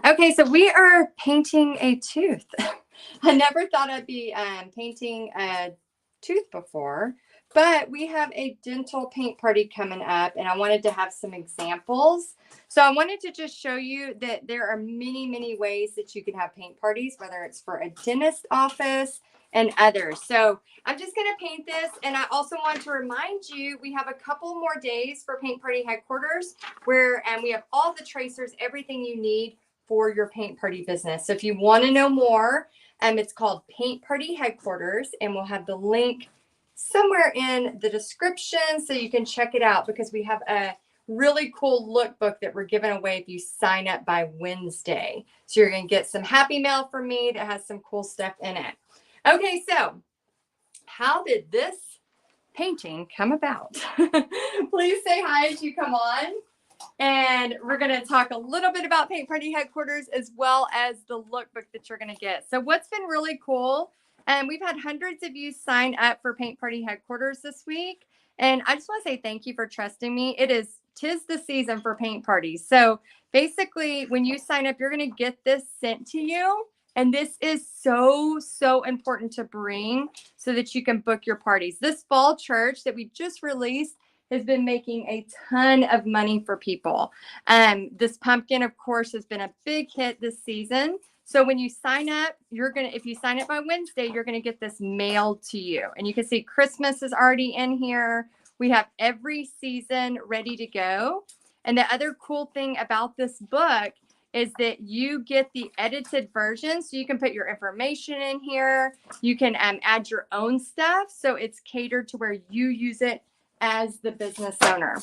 Okay, so we are painting a tooth. I never thought I'd be painting a tooth before, but we have a dental paint party coming up, and I wanted to have some examples. So I wanted to just show you that there are many, many ways that you can have paint parties, whether it's for a dentist office and others. So I'm just going to paint this, and I also want to remind you we have a couple more days for Paint Party Headquarters where we have all the tracers, everything you need for your paint party business. So if you want to know more, it's called Paint Party Headquarters, and we'll have the link somewhere in the description so you can check it out, because we have a really cool lookbook that we're giving away if you sign up by Wednesday. So you're going to get some happy mail from me that has some cool stuff in it. Okay, so how did this painting come about? Please say hi as you come on. And we're going to talk a little bit about Paint Party Headquarters as well as the lookbook that you're going to get. So what's been really cool, and we've had hundreds of you sign up for Paint Party Headquarters this week. And I just want to say thank you for trusting me. Tis the season for paint parties. So basically, when you sign up, you're going to get this sent to you. And this is so, so important to bring so that you can book your parties. This fall church that we just released has been making a ton of money for people. This pumpkin, of course, has been a big hit this season. So when you sign up, if you sign up by Wednesday, you're going to get this mailed to you. And you can see Christmas is already in here. We have every season ready to go. And the other cool thing about this book is that you get the edited version, so you can put your information in here. You can add your own stuff, so it's catered to where you use it as the business owner.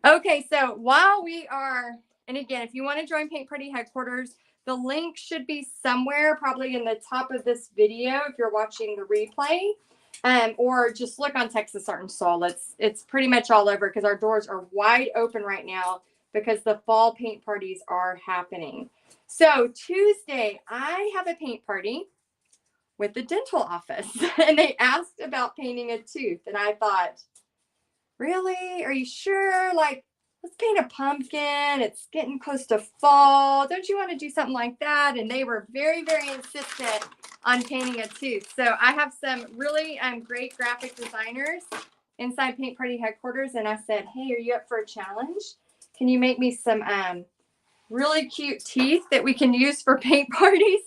Okay, so while we are, and again, if you want to join Paint Party Headquarters, the link should be somewhere, probably in the top of this video if you're watching the replay, or just look on Texas Art and Soul. It's pretty much all over, because our doors are wide open right now because the fall paint parties are happening. So Tuesday, I have a paint party with the dental office, and they asked about painting a tooth, and I thought, really? Are you sure? Like, let's paint a pumpkin. It's getting close to fall. Don't you want to do something like that? And they were very, very insistent on painting a tooth. So I have some really great graphic designers inside Paint Party Headquarters. And I said, hey, are you up for a challenge? Can you make me some really cute teeth that we can use for paint parties?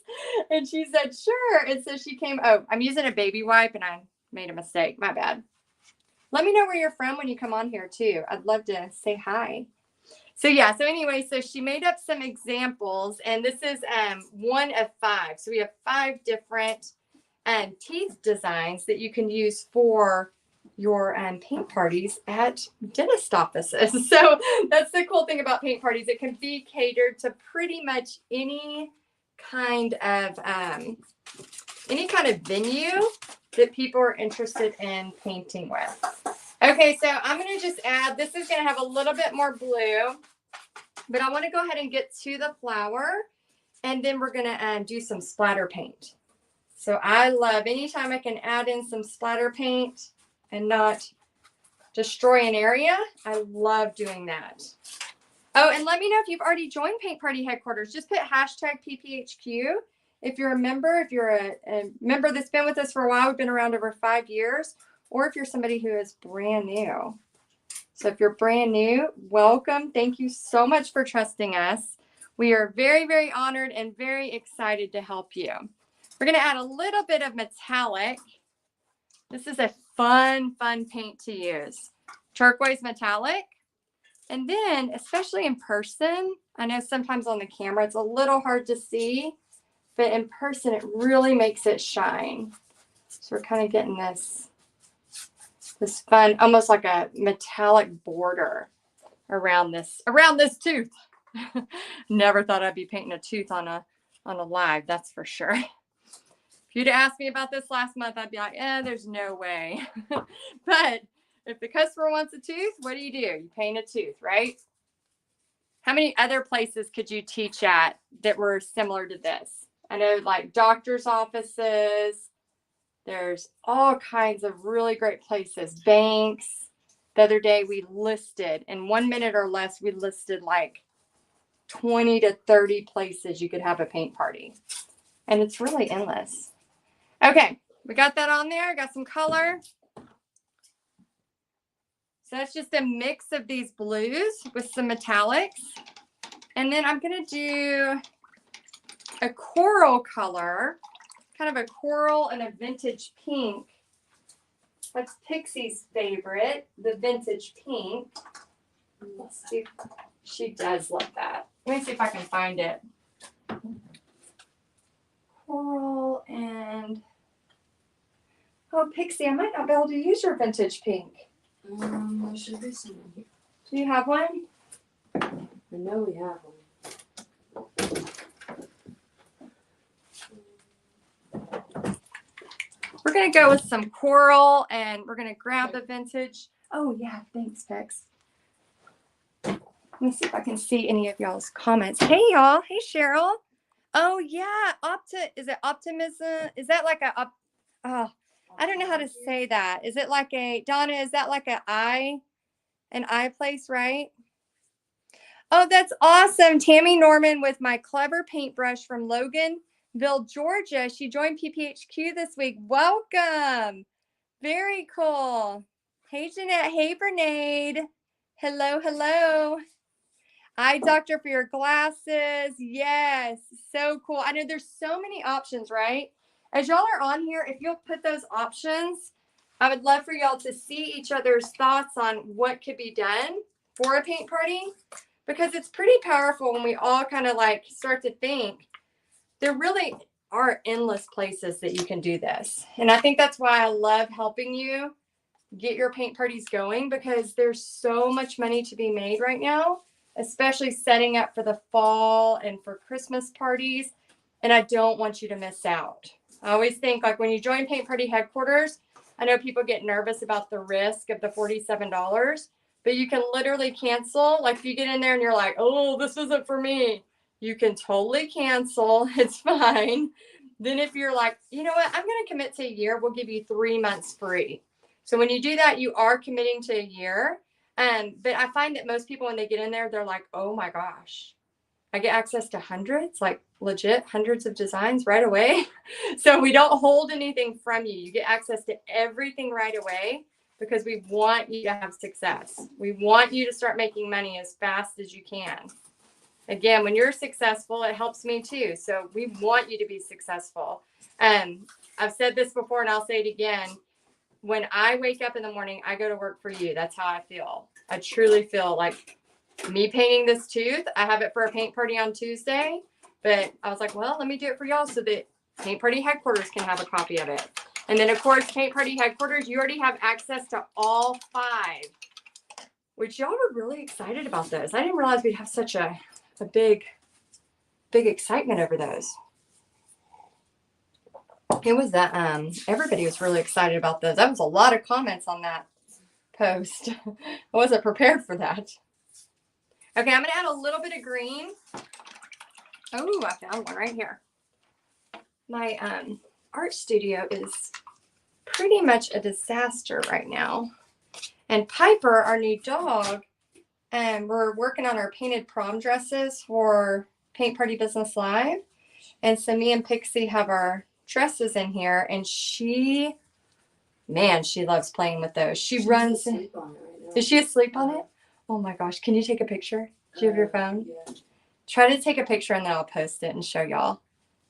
And she said, sure. And so she came, I'm using a baby wipe, and I made a mistake. My bad. Let me know where you're from when you come on here too. I'd love to say hi. So yeah, so anyway, so she made up some examples, and this is one of 5. So we have 5 different teeth designs that you can use for your paint parties at dentist offices. So that's the cool thing about paint parties. It can be catered to pretty much any kind of venue that people are interested in painting with. Okay, so I'm going to just add, this is going to have a little bit more blue, but I want to go ahead and get to the flower, and then we're going to do some splatter paint. So I love anytime I can add in some splatter paint and not destroy an area. I love doing that. Oh, and let me know if you've already joined Paint Party Headquarters. Just put hashtag PPHQ. If you're a member, if you're a member that's been with us for a while, we've been around over 5 years, or if you're somebody who is brand new. So if you're brand new, welcome. Thank you so much for trusting us. We are very, very honored and very excited to help you. We're going to add a little bit of metallic. This is a fun paint to use. Turquoise metallic. And then, especially in person, I know sometimes on the camera it's a little hard to see, but in person it really makes it shine. So we're kind of getting this fun, almost like a metallic border around this tooth. Never thought I'd be painting a tooth on a live, that's for sure. If you'd asked me about this last month, I'd be like, there's no way. But if the customer wants a tooth, what do? You paint a tooth, right? How many other places could you teach at that were similar to this? I know, like doctor's offices. There's all kinds of really great places. Banks. The other day we listed, in 1 minute or less, we listed like 20 to 30 places you could have a paint party. And it's really endless. Okay, we got that on there. Got some color. So that's just a mix of these blues with some metallics. And then I'm going to do a coral color, kind of a coral and a vintage pink. That's Pixie's favorite, the vintage pink. Let's see. She does love that. Let me see if I can find it. Coral and... Oh, Pixie, I might not be able to use your vintage pink. There should be some in here. Do you have one? I know we have one. We're going to go with some coral, and we're going to grab the vintage. Oh, yeah. Thanks, Pix. Let me see if I can see any of y'all's comments. Hey, y'all. Hey, Cheryl. Oh, yeah. Is it optimism? Is that like a... Oh, I don't know how to say that. Is it like a... Donna, is that like an eye place, right? Oh, that's awesome. Tammy Norman with my clever paintbrush from Loganville, Georgia. She joined PPHQ this week. Welcome. Very cool. Hey, Jeanette. Hey, Bernade. Hello, hello. Eye doctor for your glasses. Yes. So cool. I know there's so many options, right? As y'all are on here, if you'll put those options, I would love for y'all to see each other's thoughts on what could be done for a paint party, because it's pretty powerful when we all kind of like start to think. There really are endless places that you can do this. And I think that's why I love helping you get your paint parties going, because there's so much money to be made right now, especially setting up for the fall and for Christmas parties. And I don't want you to miss out. I always think, like, when you join Paint Party Headquarters, I know people get nervous about the risk of the $47, but you can literally cancel. Like, if you get in there and you're like, oh, this isn't for me, you can totally cancel. It's fine. Then if you're like, you know what, I'm going to commit to a year, we'll give you 3 months free. So when you do that, you are committing to a year. But I find that most people, when they get in there, they're like, oh my gosh, I get access to hundreds, like legit hundreds of designs right away. So we don't hold anything from you. You get access to everything right away, because we want you to have success. We want you to start making money as fast as you can. Again, when you're successful, it helps me too. So we want you to be successful. I've said this before and I'll say it again. When I wake up in the morning, I go to work for you. That's how I feel. I truly feel like me painting this tooth. I have it for a paint party on Tuesday, but I was like, well, let me do it for y'all so that Paint Party Headquarters can have a copy of it. And then, of course, Paint Party Headquarters, you already have access to all 5, which y'all were really excited about those. I didn't realize we'd have such a big excitement over those. It was that everybody was really excited about those. That was a lot of comments on that post. I wasn't prepared for that. Okay, I'm going to add a little bit of green. Oh, I found one right here. My art studio is pretty much a disaster right now. And Piper, our new dog, we're working on our painted prom dresses for Paint Party Business Live. And so me and Pixie have our dresses in here, and she loves playing with those. She runs. Asleep on it right now. Is she asleep on it? Oh my gosh. Can you take a picture? Do you have your phone? Yeah. Try to take a picture and then I'll post it and show y'all.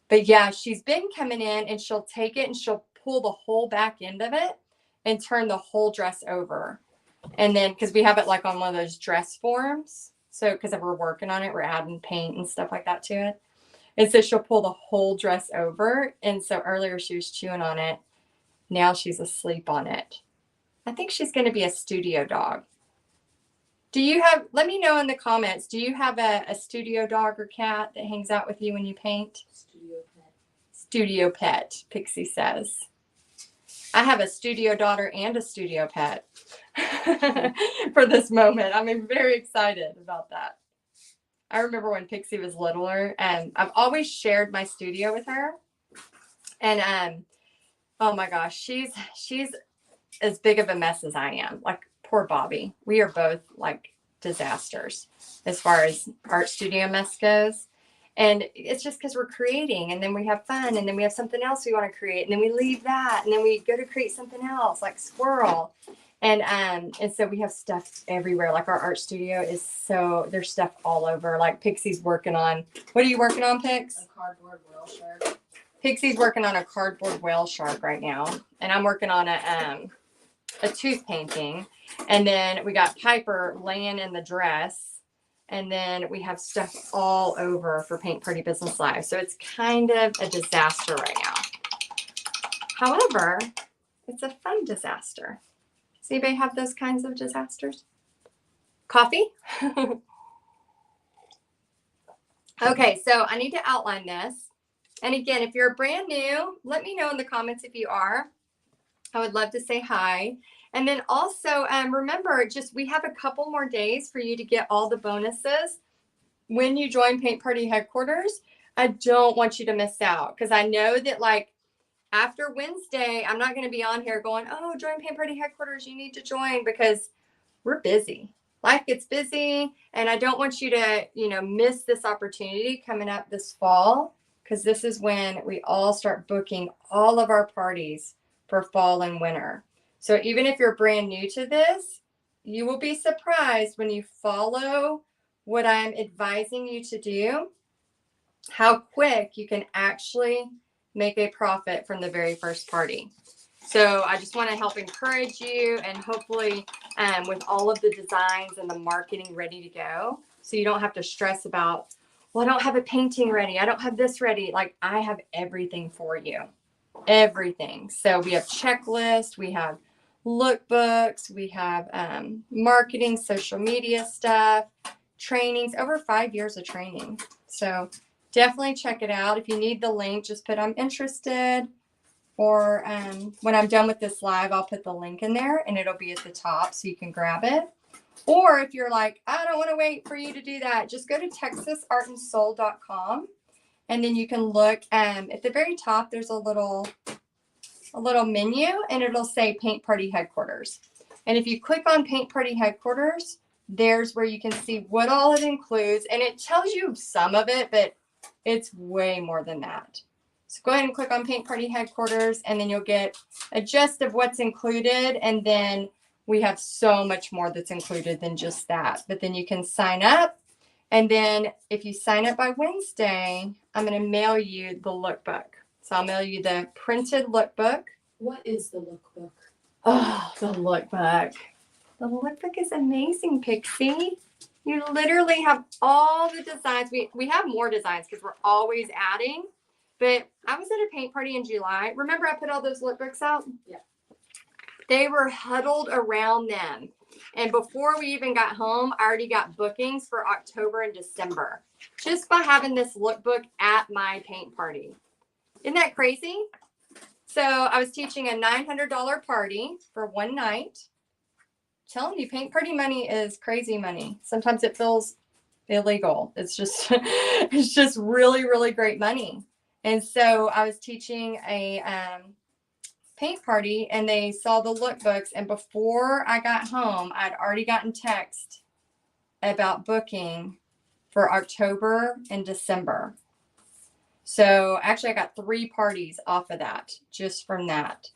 But yeah, she's been coming in and she'll take it and she'll pull the whole back end of it and turn the whole dress over. And then, because we have it like on one of those dress forms. So, because we're working on it, we're adding paint and stuff like that to it. And so she'll pull the whole dress over. And so earlier she was chewing on it. Now she's asleep on it. I think she's going to be a studio dog. Do you have, let me know in the comments, do you have a studio dog or cat that hangs out with you when you paint? Studio pet. Studio pet, Pixie says. I have a studio daughter and a studio pet for this moment. I'm very excited about that. I remember when Pixie was littler, and I've always shared my studio with her. And oh my gosh, she's as big of a mess as I am. Like, poor Bobby. We are both like disasters as far as art studio mess goes. And it's just because we're creating, and then we have fun, and then we have something else we want to create, and then we leave that, and then we go to create something else, like squirrel. And so we have stuff everywhere. Like our art studio is there's stuff all over. Like Pixie's working on, what are you working on, Pix? A cardboard whale shark. Pixie's working on a cardboard whale shark right now, and I'm working on a tooth painting. And then we got Piper laying in the dress. And then we have stuff all over for Paint Party Business Live. So it's kind of a disaster right now. However, it's a fun disaster. Does anybody have those kinds of disasters? Coffee? Okay, so I need to outline this. And again, if you're brand new, let me know in the comments if you are. I would love to say hi. And then also, remember, we have a couple more days for you to get all the bonuses when you join Paint Party Headquarters. I don't want you to miss out, because I know that like after Wednesday, I'm not going to be on here going, oh, join Paint Party Headquarters. You need to join, because we're busy. Life gets busy. And I don't want you to, miss this opportunity coming up this fall, because this is when we all start booking all of our parties for fall and winter. So even if you're brand new to this, you will be surprised when you follow what I'm advising you to do, how quick you can actually make a profit from the very first party. So I just want to help encourage you, and hopefully with all of the designs and the marketing ready to go, so you don't have to stress about, well, I don't have a painting ready, I don't have this ready. Like, I have everything for you. Everything. So we have checklists, we have lookbooks, we have marketing, social media stuff, trainings, over 5 years of training. So definitely check it out. If you need the link, just put I'm interested, or when I'm done with this live, I'll put the link in there and it'll be at the top so you can grab it. Or if you're like, I don't want to wait for you to do that, just go to texasartandsoul.com. And then you can look at the very top, there's a little menu, and it'll say Paint Party Headquarters. And if you click on Paint Party Headquarters, there's where you can see what all it includes. And it tells you some of it, but it's way more than that. So go ahead and click on Paint Party Headquarters, and then you'll get a gist of what's included. And then we have so much more that's included than just that. But then you can sign up. And then if you sign up by Wednesday, I'm going to mail you the lookbook. So I'll mail you the printed lookbook. What is the lookbook? Oh, the lookbook. The lookbook is amazing, Pixie. You literally have all the designs. We have more designs because we're always adding. But I was at a paint party in July. Remember I put all those lookbooks out? Yeah. They were huddled around them. And before we even got home, I already got bookings for October and December, just by having this lookbook at my paint party. Isn't that crazy? So I was teaching a $900 party for one night. I'm telling you, paint party money is crazy money. Sometimes it feels illegal. It's just, it's just really, really great money. And so I was teaching a paint party, and they saw the lookbooks, and before I got home, I'd already gotten text about booking for October and December. So actually I got 3 parties off of that, just from that.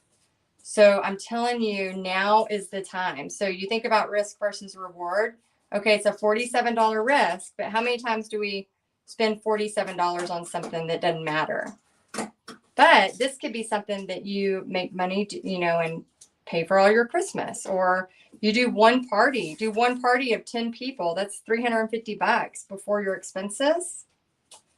So I'm telling you, now is the time. So you think about risk versus reward. Okay, it's a $47 risk, but how many times do we spend $47 on something that doesn't matter? But this could be something that you make money, and pay for all your Christmas. Or you do one party of 10 people. That's $350 before your expenses.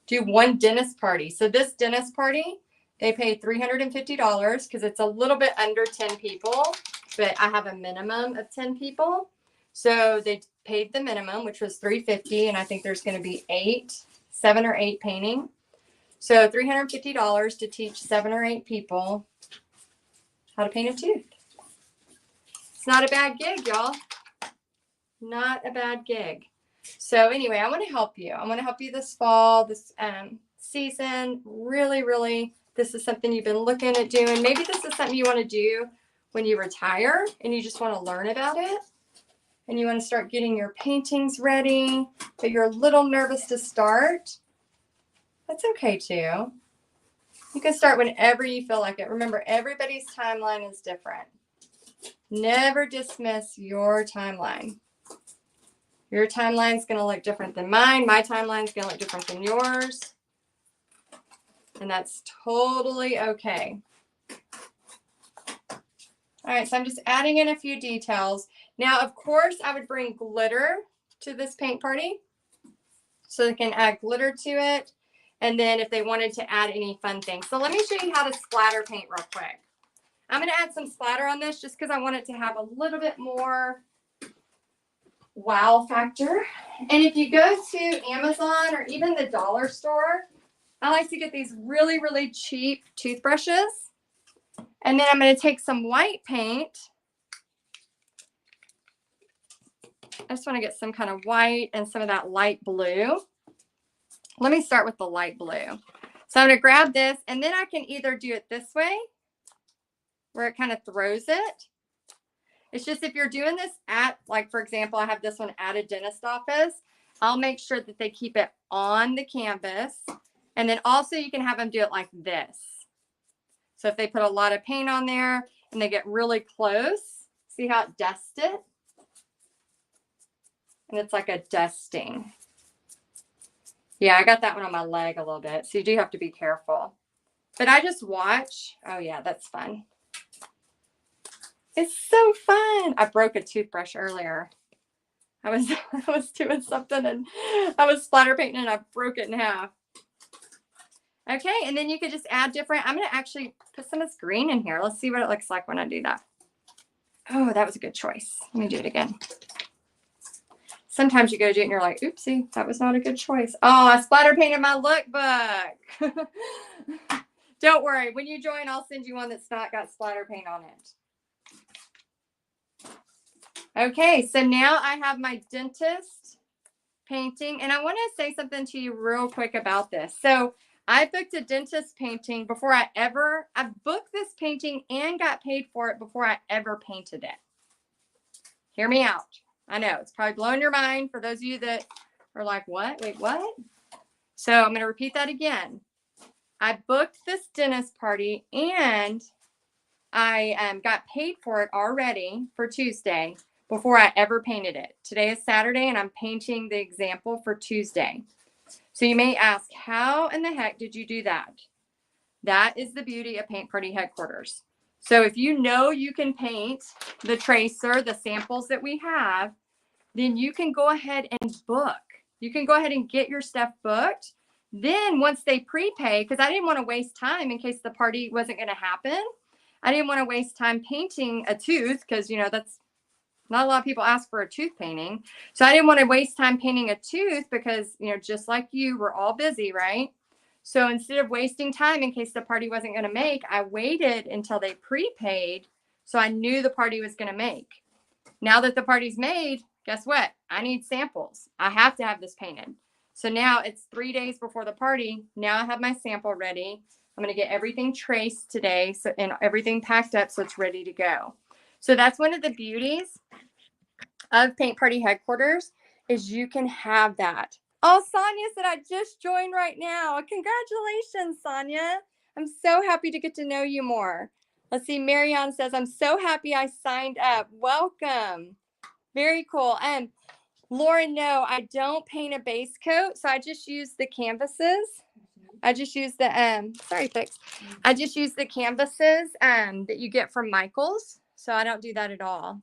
Do one dentist party. So this dentist party, they pay $350 because it's a little bit under 10 people, but I have a minimum of 10 people. So they paid the minimum, which was $350, and I think there's going to be 7 or 8 painting. So $350 to teach 7 or 8 people how to paint a tooth. It's not a bad gig, y'all. Not a bad gig. So anyway, I want to help you. I want to help you this fall, this season. Really, really, this is something you've been looking at doing. Maybe this is something you want to do when you retire and you just want to learn about it. and you want to start getting your paintings ready, but you're a little nervous to start, that's okay too. You can start whenever you feel like it. Remember, everybody's timeline is different. Never dismiss your timeline. Your timeline is going to look different than mine. My timeline is going to look different than yours. And that's totally okay. All right, so I'm just adding in a few details. Now, of course, I would bring glitter to this paint party, so they can add glitter to it. And then if they wanted to add any fun things. So let me show you how to splatter paint real quick. I'm going to add some splatter on this just because I want it to have a little bit more wow factor. And if you go to Amazon or even the dollar store, I like to get these really, really cheap toothbrushes. And then I'm going to take some white paint. I just want to get some kind of white and some of that light blue. Let me start with the light blue. So I'm going to grab this, and then I can either do it this way, where it kind of throws it. It's just if you're doing this at, like, for example, I have this one at a dentist office, I'll make sure that they keep it on the canvas. And then also you can have them do it like this. So if they put a lot of paint on there and they get really close, see how it dusts it? And it's like a dusting. Yeah, I got that one on my leg a little bit. So you do have to be careful. But I just watch. Oh, yeah, that's fun. It's so fun. I broke a toothbrush earlier. I was doing something and I was splatter painting and I broke it in half. Okay, and then you could just add different. I'm going to actually put some of this green in here. Let's see what it looks like when I do that. Oh, that was a good choice. Let me do it again. Sometimes you go to do it and you're like, oopsie, that was not a good choice. Oh, I splatter painted my lookbook. Don't worry. When you join, I'll send you one that's not got splatter paint on it. Okay, so now I have my dentist painting, and I want to say something to you real quick about this. So I booked a dentist painting before I booked this painting and got paid for it before I ever painted it. Hear me out. I know it's probably blowing your mind for those of you that are like, what? Wait, what? So I'm going to repeat that again. I booked this dentist party and I got paid for it already for Tuesday before I ever painted it. Today is Saturday and I'm painting the example for Tuesday. So you may ask, how in the heck did you do that? That is the beauty of Paint Party Headquarters. So if you know you can paint the tracer, the samples that we have, then you can go ahead and book. You can go ahead and get your stuff booked. Then once they prepay, because I didn't want to waste time in case the party wasn't going to happen. I didn't want to waste time painting a tooth because, you know, that's not a lot of people ask for a tooth painting. So I didn't want to waste time painting a tooth because, you know, just like you, we're all busy, right? So instead of wasting time in case the party wasn't going to make, I waited until they prepaid so I knew the party was going to make. Now that the party's made, guess what? I need samples. I have to have this painted. So now it's 3 days before the party. Now I have my sample ready. I'm going to get everything traced today and everything packed up so it's ready to go. So that's one of the beauties of Paint Party Headquarters is you can have that. Oh, Sonia said I just joined right now. Congratulations, Sonia. I'm so happy to get to know you more. Let's see. Marianne says, I'm so happy I signed up. Welcome. Very cool. And Lauren, no, I don't paint a base coat. So I just use the canvases. I just use the, sorry, Fix. I just use the canvases that you get from Michael's. So I don't do that at all.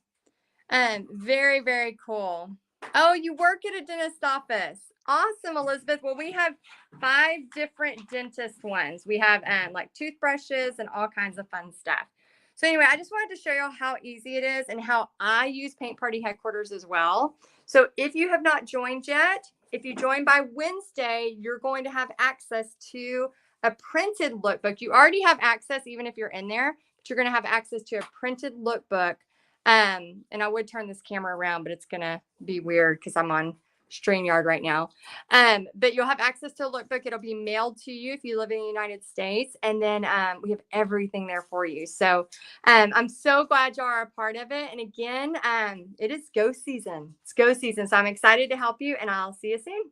Very, very cool. Oh, you work at a dentist office. Awesome, Elizabeth. Well, we have 5 different dentist ones. We have like toothbrushes and all kinds of fun stuff. So anyway, I just wanted to show you how easy it is and how I use Paint Party Headquarters as well. So if you have not joined yet, if you join by Wednesday, you're going to have access to a printed lookbook. You already have access even if you're in there, but you're going to have access to a printed lookbook. And I would turn this camera around, but it's going to be weird because I'm on StreamYard right now. But you'll have access to a lookbook. It'll be mailed to you if you live in the United States. And then we have everything there for you. So I'm so glad you are a part of it. And again, it is go season. It's go season. So I'm excited to help you, and I'll see you soon.